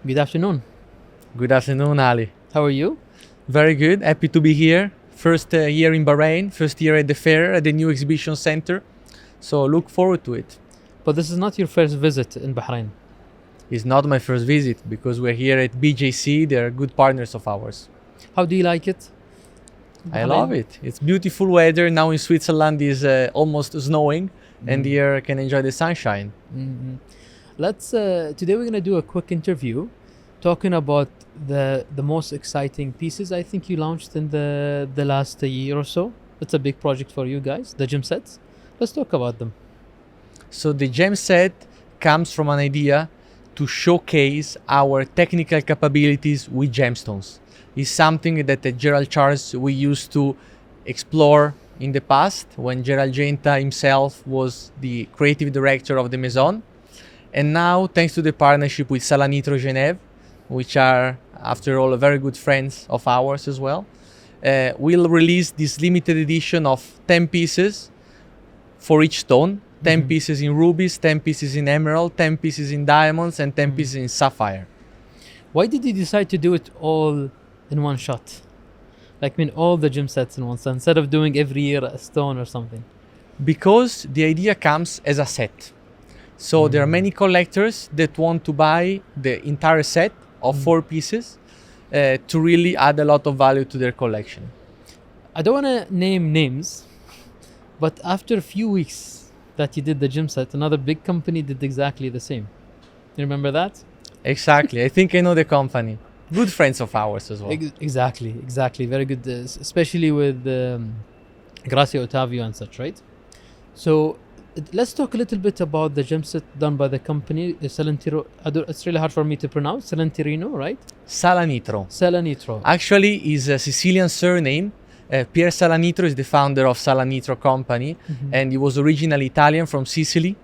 Good afternoon. Good afternoon, Ali. How are you? Very good. Happy to be here. First year in Bahrain, first year at the fair, at the new exhibition center. So look forward to it. But this is not your first visit in Bahrain. It's not my first visit because we're here at BJC. They're good partners of ours. How do you like it? I love it. It's beautiful weather. Now in Switzerland is almost snowing and here I can enjoy the sunshine. Mm-hmm. Let's today we're gonna do a quick interview talking about the most exciting pieces I think you launched in the last year or so. It's a big project for you guys, the gem sets. Let's talk about them. So the gem set comes from an idea to showcase our technical capabilities with gemstones. It's something that at Gerald Charles we used to explore in the past when Gerald himself was the creative director of the Maison. And now, thanks to the partnership with Salanitro Genève, which are, after all, very good friends of ours as well, we'll release this limited edition of 10 pieces for each stone. 10 pieces in rubies, 10 pieces in emerald, 10 pieces in diamonds, and 10 pieces in sapphire. Why did you decide to do it all in one shot? Like, all the gem sets in one shot, instead of doing every year a stone or something? Because the idea comes as a set. So there are many collectors that want to buy the entire set of 4 pieces to really add a lot of value to their collection. I don't want to name names, but after a few weeks that you did the gem set, another big company did exactly the same. You remember that? Exactly. I think I know the company. Good friends of ours as well. Exactly. Very good, especially with Gracia Ottavio and such, right? So let's talk a little bit about the gem set done by the company, Salentino. It's really hard for me to pronounce. Salentirino, right? Salanitro. Actually, is a Sicilian surname. Pier Salanitro is the founder of Salanitro company, and he was originally Italian from Sicily.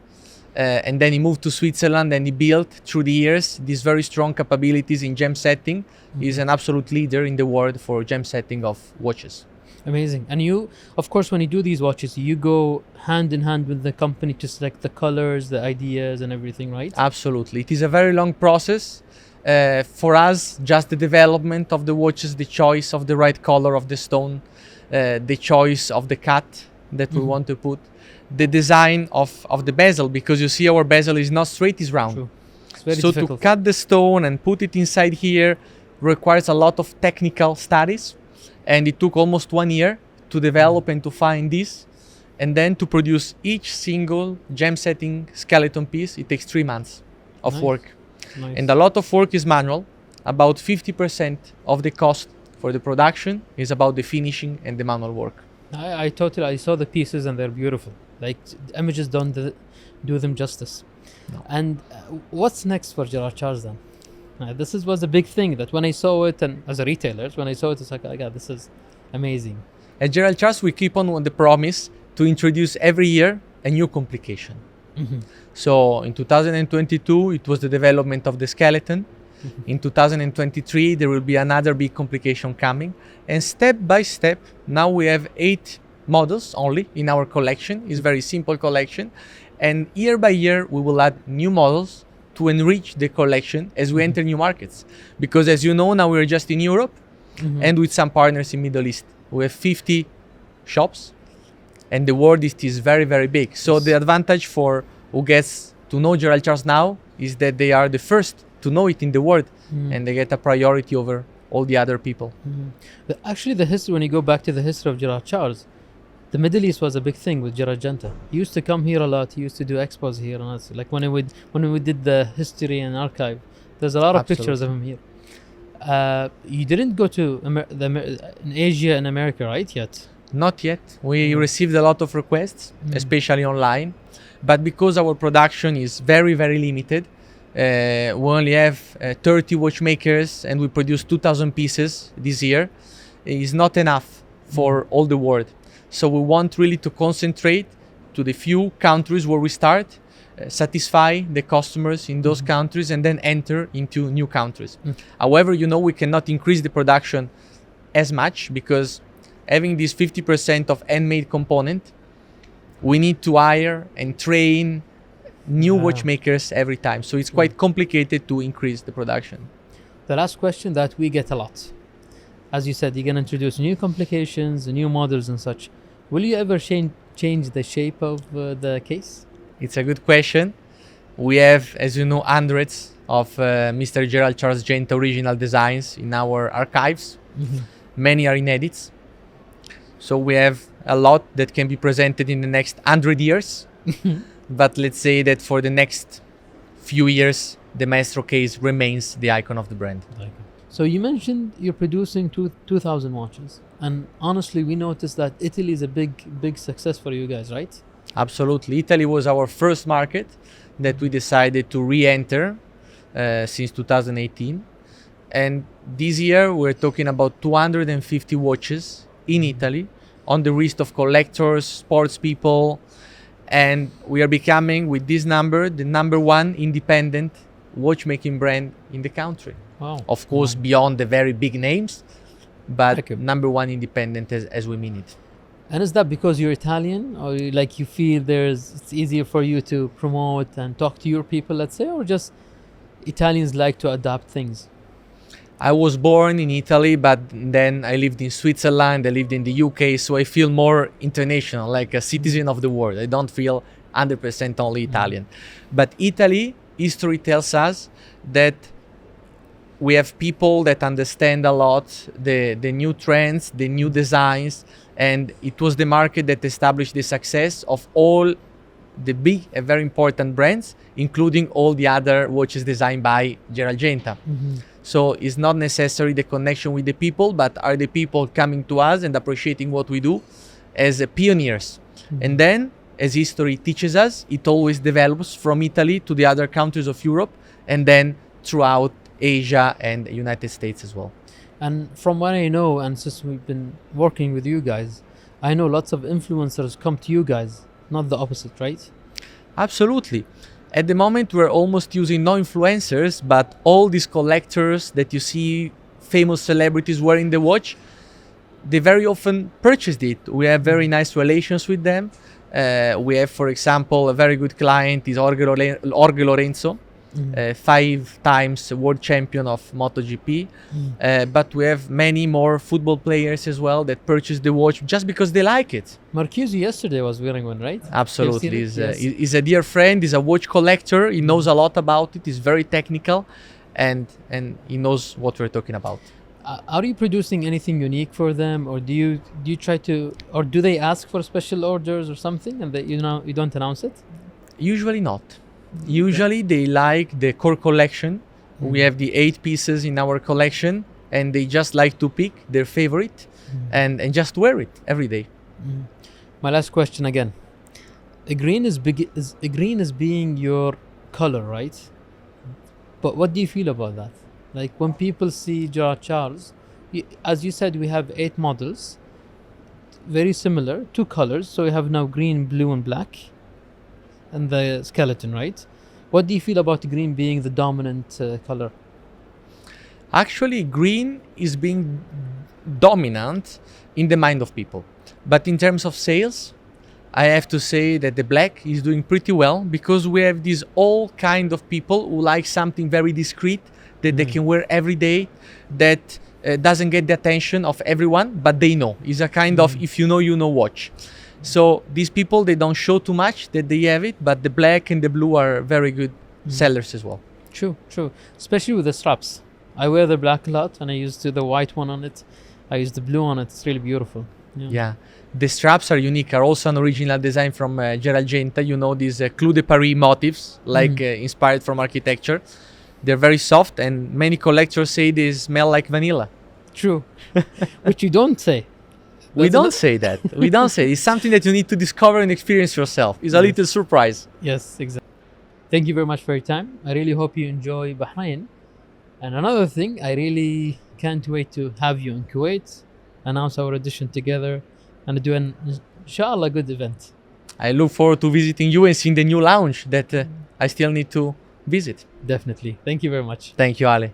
And then he moved to Switzerland and he built through the years these very strong capabilities in gem setting. He's an absolute leader in the world for gem setting of watches. Amazing. And you, of course, when you do these watches, you go hand in hand with the company to select the colors, the ideas and everything, right? Absolutely. It is a very long process. For us, just the development of the watches, the choice of the right color of the stone, the choice of the cut that we want to put, the design of the bezel, because you see our bezel is not straight, it's round. True. It's very so difficult. To cut the stone and put it inside here requires a lot of technical studies, and it took almost 1 year to develop and to find this, and then to produce each single gem setting skeleton piece. It takes 3 months of work. Nice. And a lot of work is manual. About 50% of the cost for the production is about the finishing and the manual work. I saw the pieces and they're beautiful. Like, the images don't do them justice. No. And what's next for Gerald Charles then? This was a big thing that when I saw it, and as a retailer, when I saw it, it's like, oh God, this is amazing. At Gerald Charles, we keep on the promise to introduce every year a new complication. So in 2022, it was the development of the skeleton. In 2023, there will be another big complication coming. And step by step, now we have 8 models only in our collection. It's a very simple collection. And year by year, we will add new models to enrich the collection as we enter new markets. Because as you know, now we're just in Europe and with some partners in Middle East. We have 50 shops and the world is very, very big. So the advantage for who gets to know Gerald Charles now is that they are the first to know it in the world and they get a priority over all the other people. Actually, the history, when you go back to the history of Gerald Charles, the Middle East was a big thing with Gerald Genta. He used to come here a lot. He used to do expos here, and us. Like when we did the history and archive, there's a lot of pictures of him here. You didn't go to in Asia and America, right, yet? Not yet. We received a lot of requests, especially online. But because our production is very, very limited, we only have 30 watchmakers and we produce 2,000 pieces this year. It is not enough for all the world. So we want really to concentrate to the few countries where we start, satisfy the customers in those countries and then enter into new countries. However, we cannot increase the production as much because having this 50% of handmade component, we need to hire and train new Wow. watchmakers every time. So it's quite complicated to increase the production. The last question that we get a lot. As you said, you're going to introduce new complications, new models and such. Will you ever change the shape of the case? It's a good question. We have, as you know, hundreds of Mr. Gerald Charles Genta original designs in our archives. Many are in edits. So we have a lot that can be presented in the next 100 years. But let's say that for the next few years, the Maestro case remains the icon of the brand. So you mentioned you're producing 2,000 watches. And honestly, we noticed that Italy is a big success for you guys, right? Absolutely. Italy was our first market that we decided to re-enter since 2018. And this year we're talking about 250 watches in Italy on the wrist of collectors, sports people. And we are becoming, with this number, the number one independent watchmaking brand in the country. Wow. Of course, beyond the very big names, but Okay. number one independent as we mean it. And is that because you're Italian, or you feel it's easier for you to promote and talk to your people, let's say, or just Italians like to adapt things? I was born in Italy, but then I lived in Switzerland, I lived in the UK, so I feel more international, like a citizen of the world. I don't feel 100% only Italian. But Italy, history tells us that we have people that understand a lot the new trends, the new designs, and it was the market that established the success of all the big and very important brands, including all the other watches designed by Gerald Genta. So it's not necessarily the connection with the people, but are the people coming to us and appreciating what we do as pioneers. And then, as history teaches us, it always develops from Italy to the other countries of Europe, and then throughout Asia and the United States as well. And from what I know, and since we've been working with you guys, I know lots of influencers come to you guys, not the opposite, right? Absolutely. At the moment, we're almost using no influencers, but all these collectors that you see, famous celebrities wearing the watch, they very often purchased it. We have very nice relations with them. We have, for example, a very good client is Jorge Lorenzo, 5 times world champion of MotoGP. But we have many more football players as well that purchase the watch just because they like it. Marcuse yesterday was wearing one, right? Absolutely. You've seen it? Yes. He's a dear friend. He's a watch collector. He knows a lot about it. He's very technical, and he knows what we're talking about. Are you producing anything unique for them, or do you try to, or do they ask for special orders or something, and that you don't announce it? Usually not. Usually they like the core collection. We have the 8 pieces in our collection, and they just like to pick their favorite and just wear it every day. My last question again. A green is being your color, right? But what do you feel about that? Like when people see Gerald Charles, as you said, we have 8 models, very similar, 2 colors. So we have now green, blue, and black, and the skeleton, right? What do you feel about green being the dominant color? Actually, green is being dominant in the mind of people. But in terms of sales, I have to say that the black is doing pretty well, because we have these all kind of people who like something very discreet that they can wear every day, that doesn't get the attention of everyone, but they know. It's a kind of if you know, you know watch. So these people, they don't show too much that they have it, but the black and the blue are very good sellers as well. True. Especially with the straps. I wear the black a lot, and I use the white one on it. I use the blue on it. It's really beautiful. Yeah. The straps are unique, are also an original design from Gerald Genta. You know, these Clou de Paris motifs, like inspired from architecture. They're very soft, and many collectors say they smell like vanilla. True. Which you don't say. We don't say that. We don't say. It's something that you need to discover and experience yourself. It's a little surprise. Yes, exactly. Thank you very much for your time. I really hope you enjoy Bahrain. And another thing, I really can't wait to have you in Kuwait, announce our edition together, and do an, inshallah, good event. I look forward to visiting you and seeing the new lounge that I still need to visit. Definitely. Thank you very much. Thank you, Ali.